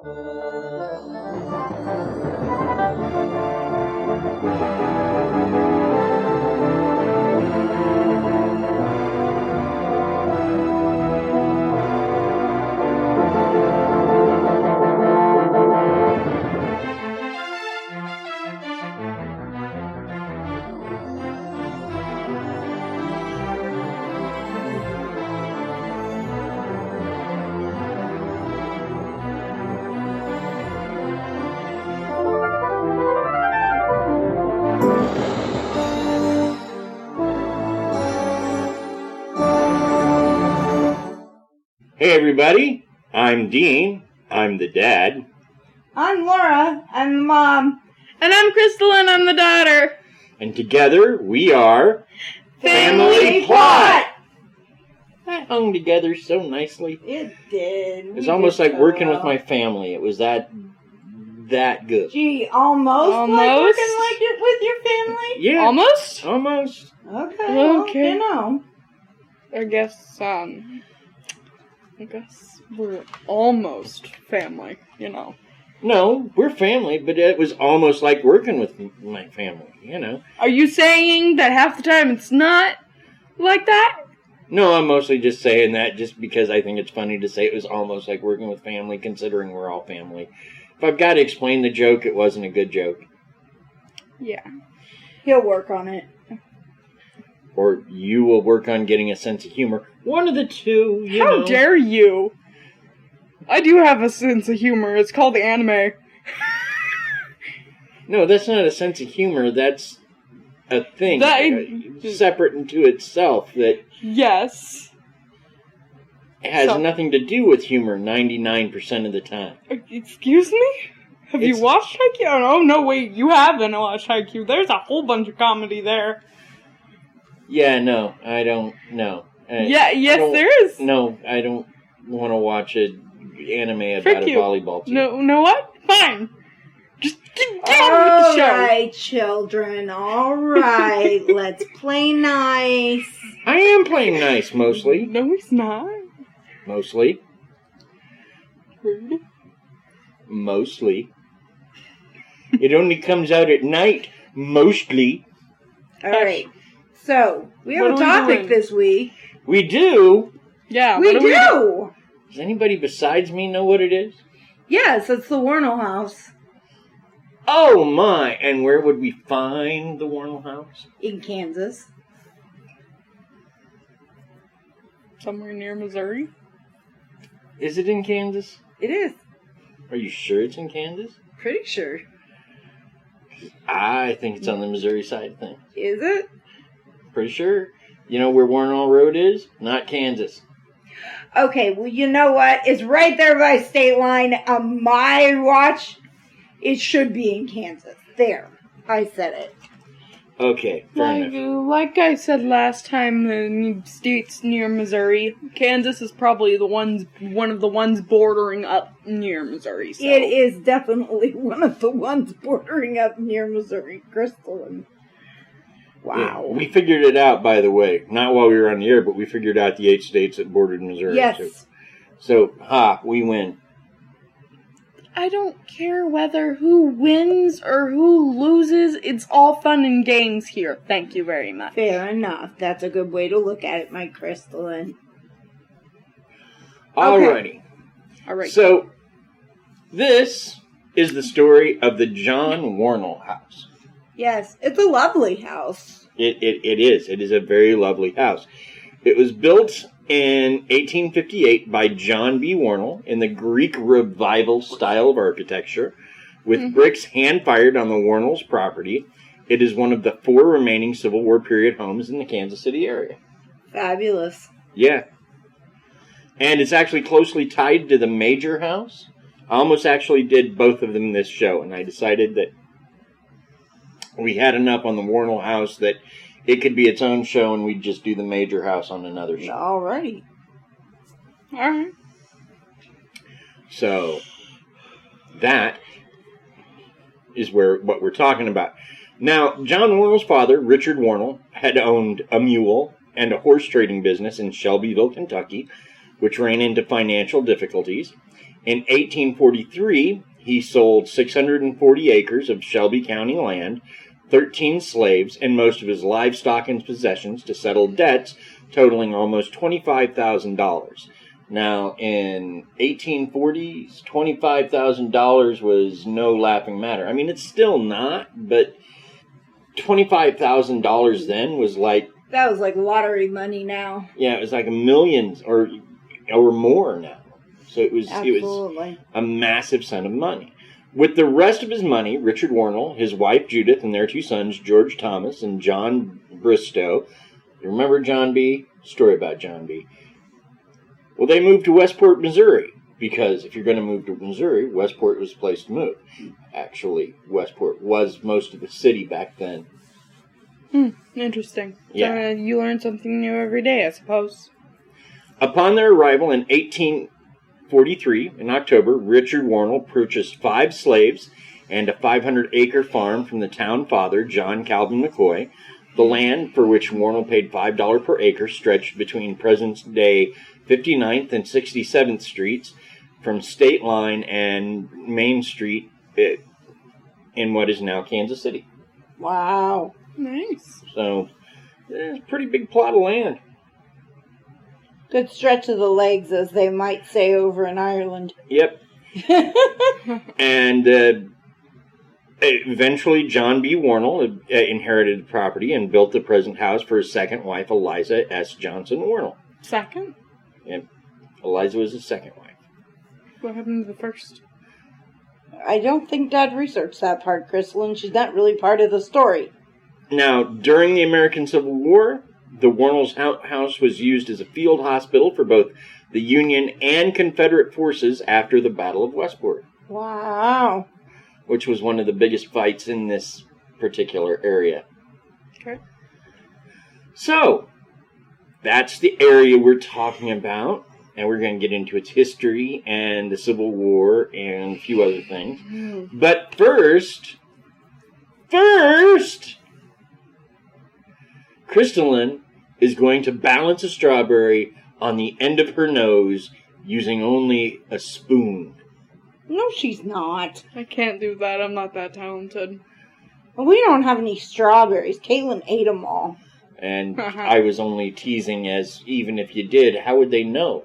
Hey everybody, I'm Dean, I'm the dad. I'm Laura, I'm the mom. And I'm Krysta, and I'm the daughter. And together we are... Family Plot! That hung together so nicely. It did. It's almost like working with my family. It was that good. Gee, almost like working like it with your family? Yeah. Almost? Almost. Okay, well, Okay. you know. I guess we're almost family, you know. No, we're family, but it was almost like working with my family, you know. Are you saying that half the time it's not like that? No, I'm mostly just saying that just because I think it's funny to say it was almost like working with family, considering we're all family. If I've got to explain the joke, it wasn't a good joke. Yeah. He'll work on it. Or you will work on getting a sense of humor. One of the two, you know. How dare you? I do have a sense of humor. It's called anime. No, that's not a sense of humor. That's a thing. Separate into itself that Yes. has nothing to do with humor 99% of the time. Excuse me? Have you watched Haikyuu? Oh, no, wait. You haven't watched Haikyuu. There's a whole bunch of comedy there. Yeah, no, I don't know. Yes, there is. No, I don't want to watch an anime about a volleyball team. No, know what? Fine. Just get on with the show. All right, children. All right. Let's play nice. I am playing nice, mostly. No, he's not. Mostly. Rude. Mostly. It only comes out at night. Mostly. All right. So, we have What a are we topic doing? this week. We do? Yeah, We what do! Does anybody besides me know what it is? Yes, it's the Wornall house Oh my! And where would we find the Wornall house? in Kansas. Somewhere near Missouri? Is it in Kansas? It is. Are you sure it's in Kansas? Pretty sure. I think it's on the Missouri side of things. Is it? Pretty sure. You know where Wornall Road is? Not Kansas. Okay, well, you know what? It's right there by state line. On my watch, it should be in Kansas. There. I said it. Okay, fair enough. Like I said last time, the states near Missouri, Kansas is probably one of the ones bordering up near Missouri. So. It is definitely one of the ones bordering up near Missouri. Crystal. Wow. Yeah, we figured it out, by the way. Not while we were on the air, but we figured out the 8 states that bordered Missouri. Yes. So, we win. I don't care whether who wins or who loses. It's all fun and games here. Thank you very much. Fair enough. That's a good way to look at it, my Crystalline. Alrighty. All right. So, this is the story of the John Wornall house. Yes, it's a lovely house. It is. It is a very lovely house. It was built in 1858 by John B. Wornall in the Greek Revival style of architecture, with bricks hand-fired on the Wornall's property. It is one of the 4 remaining Civil War period homes in the Kansas City area. Fabulous. Yeah. And it's actually closely tied to the Major house. I almost actually did both of them this show, and I decided that we had enough on the Wornall house that it could be its own show, and we'd just do the Major house on another show. All right. All right. So, that is what we're talking about. Now, John Wornall's father, Richard Wornall, had owned a mule and a horse trading business in Shelbyville, Kentucky, which ran into financial difficulties. In 1843, he sold 640 acres of Shelby County land, 13 slaves, and most of his livestock and possessions to settle debts totaling almost $25,000. Now, in 1840s, $25,000 was no laughing matter. I mean, it's still not, but $25,000 then was like... That was like lottery money now. Yeah, it was like $1 million or more now. So it was a massive sum of money. With the rest of his money, Richard Wornall, his wife Judith, and their 2 sons, George Thomas and John Bristow. You remember John B? Story about John B. Well, they moved to Westport, Missouri, because if you're going to move to Missouri, Westport was the place to move. Actually, Westport was most of the city back then. Interesting. Yeah. You learn something new every day, I suppose. Upon their arrival in 1843, in October, Richard Wornall purchased 5 slaves and a 500-acre farm from the town father, John Calvin McCoy. The land, for which Wornall paid $5 per acre, stretched between present-day 59th and 67th Streets, from State Line and Main Street in what is now Kansas City. Wow. Nice. So, it's a pretty big plot of land. Good stretch of the legs, as they might say over in Ireland. Yep. And eventually John B. Wornall inherited the property and built the present house for his second wife, Eliza S. Johnson Wornall. Second? Yep. Eliza was his second wife. What happened to the first? I don't think Dad researched that part, Crystal, and she's not really part of the story. Now, during the American Civil War, the Wornall's house was used as a field hospital for both the Union and Confederate forces after the Battle of Westport. Wow. Which was one of the biggest fights in this particular area. Okay. So, that's the area we're talking about, and we're going to get into its history and the Civil War and a few other things. But first, Crystalline is going to balance a strawberry on the end of her nose using only a spoon. No, she's not. I can't do that. I'm not that talented. Well, we don't have any strawberries. Caitlin ate them all. And I was only teasing, as even if you did, how would they know?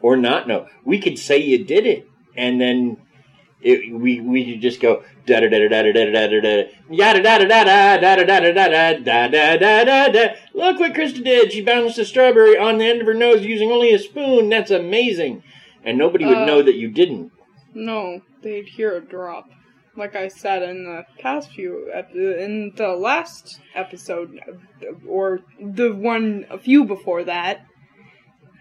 Or not know? We could say you did it, and then we could just go da da da da da da da da da yada da da da da da da da da da da da da da. Look what Krysta did. She balanced a strawberry on the end of her nose using only a spoon. That's amazing. And nobody would know that you didn't. No, they'd hear a drop. Like I said in the past in the last episode, or the one a few before that,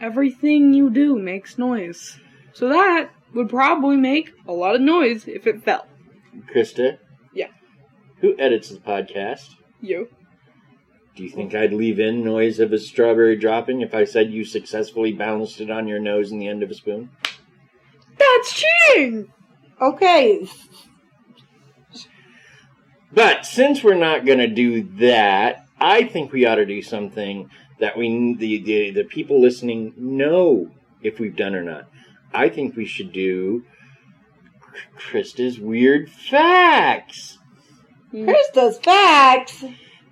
everything you do makes noise. So that would probably make a lot of noise if it fell. Krysta? Yeah. Who edits the podcast? You. Do you think I'd leave in noise of a strawberry dropping if I said you successfully balanced it on your nose and the end of a spoon? That's cheating! Okay. But since we're not going to do that, I think we ought to do something that the people listening know if we've done or not. I think we should do Krysta's Weird Facts. Krysta's Facts?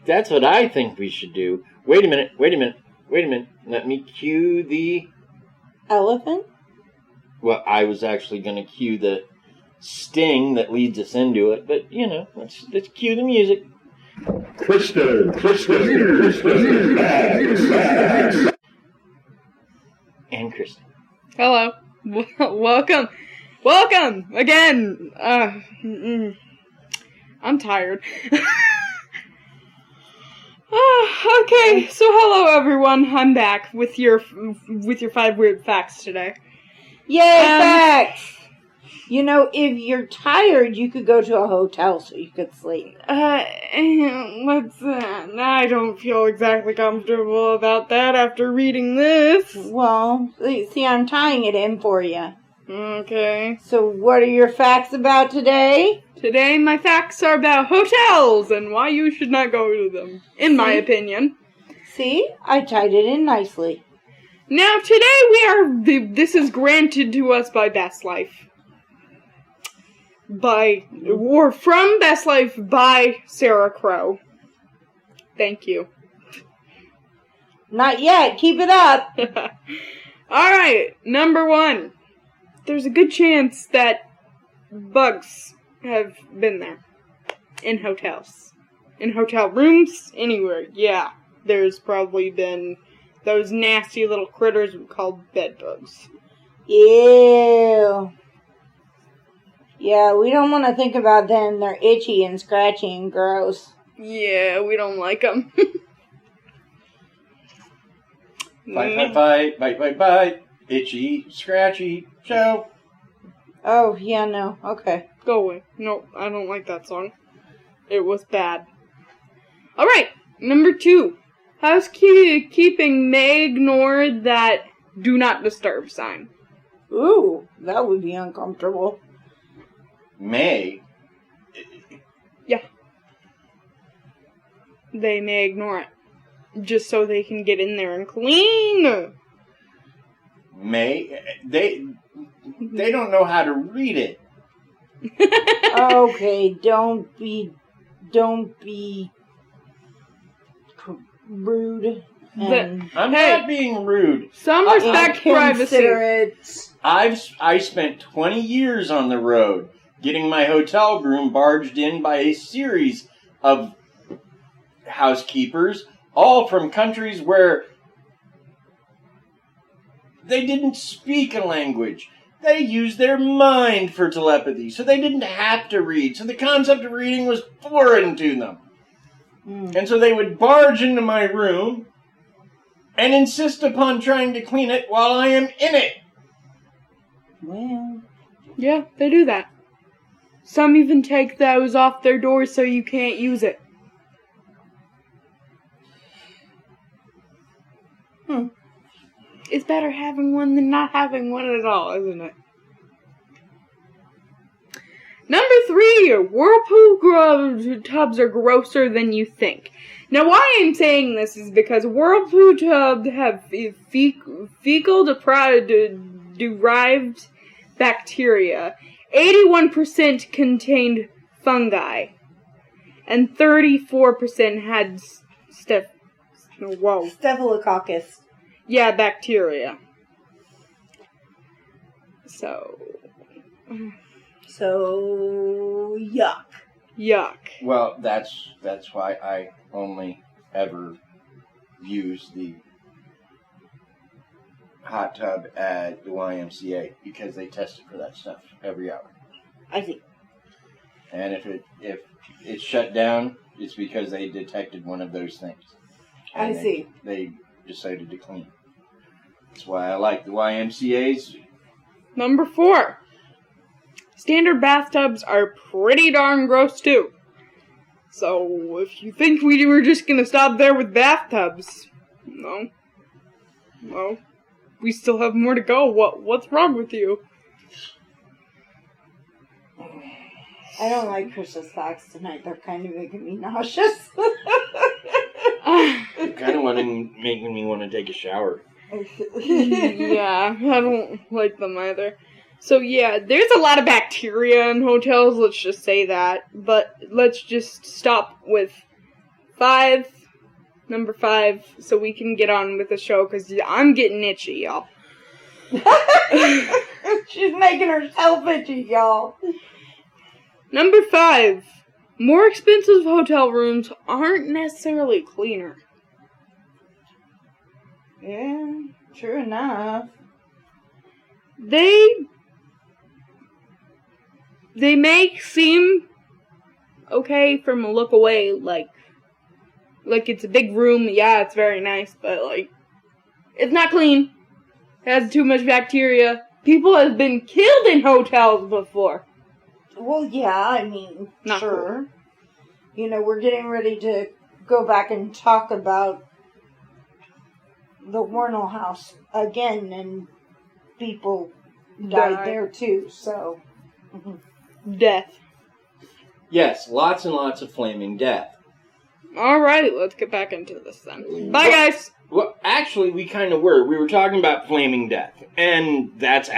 That's what I think we should do. Wait a minute. Let me cue the... Elephant? Well, I was actually going to cue the sting that leads us into it, but, let's cue the music. Krysta, Facts. And Krysta. Hello. Welcome again. I'm tired. Okay, so hello everyone. I'm back with your 5 weird facts today. Yay, facts! If you're tired, you could go to a hotel so you could sleep. I don't feel exactly comfortable about that after reading this. Well, see, I'm tying it in for you. Okay. So what are your facts about today? Today, my facts are about hotels and why you should not go to them, in my opinion. See? I tied it in nicely. Now, today this is granted to us by Best Life. From Best Life by Sarah Crow. Thank you. Not yet. Keep it up. Alright, number 1. There's a good chance that bugs have been there. In hotels. In hotel rooms, anywhere. Yeah, there's probably been those nasty little critters we call bed bugs. Ew. Yeah, we don't want to think about them. They're itchy and scratchy and gross. Yeah, we don't like them. Bite. Itchy, scratchy, show. Oh, yeah, no. Okay. Go away. No, I don't like that song. It was bad. Alright, number 2. Housekeeping may ignore that do not disturb sign. Ooh, that would be uncomfortable. May? Yeah. They may ignore it. Just so they can get in there and clean. May? They don't know how to read it. Okay, don't be rude. And I'm not being rude. Some respect privacy. I spent 20 years on the road, getting my hotel room barged in by a series of housekeepers, all from countries where they didn't speak a language. They used their mind for telepathy, so they didn't have to read. So the concept of reading was foreign to them. And so they would barge into my room and insist upon trying to clean it while I am in it. Well, yeah, they do that. Some even take those off their doors so you can't use it. It's better having one than not having one at all, isn't it? Number 3, whirlpool tubs are grosser than you think. Now, why I'm saying this is because whirlpool tubs have fecal derived bacteria. 81% contained fungi, and 34% had Staphylococcus. Yeah, bacteria. So, yuck. Yuck. Well, that's why I only ever use the hot tub at the YMCA, because they test it for that stuff every hour. I see. And if it's shut down, it's because they detected one of those things. I see. They decided to clean. That's why I like the YMCA's. Number 4. Standard bathtubs are pretty darn gross too. So, if you think we were just gonna stop there with bathtubs, no. Well, we still have more to go. What's wrong with you? I don't like Krysta's facts tonight. They're kind of making me nauseous. They're kind of making me want to take a shower. Yeah, I don't like them either. So yeah, there's a lot of bacteria in hotels, let's just say that. But let's just stop with 5, number 5, so we can get on with the show, because I'm getting itchy, y'all. She's making herself itchy, y'all. Number 5. More expensive hotel rooms aren't necessarily cleaner. Yeah, true enough. They may seem okay from a look away, like it's a big room. Yeah, it's very nice, but it's not clean. It has too much bacteria. People have been killed in hotels before. Well, yeah, I mean, Not sure. Cool. You know, we're getting ready to go back and talk about the Wornall house again, and people died there too, so. Death. Yes, lots and lots of flaming death. Alrighty, let's get back into this then. Bye, guys! Well, actually, we kind of were. We were talking about flaming death, and that's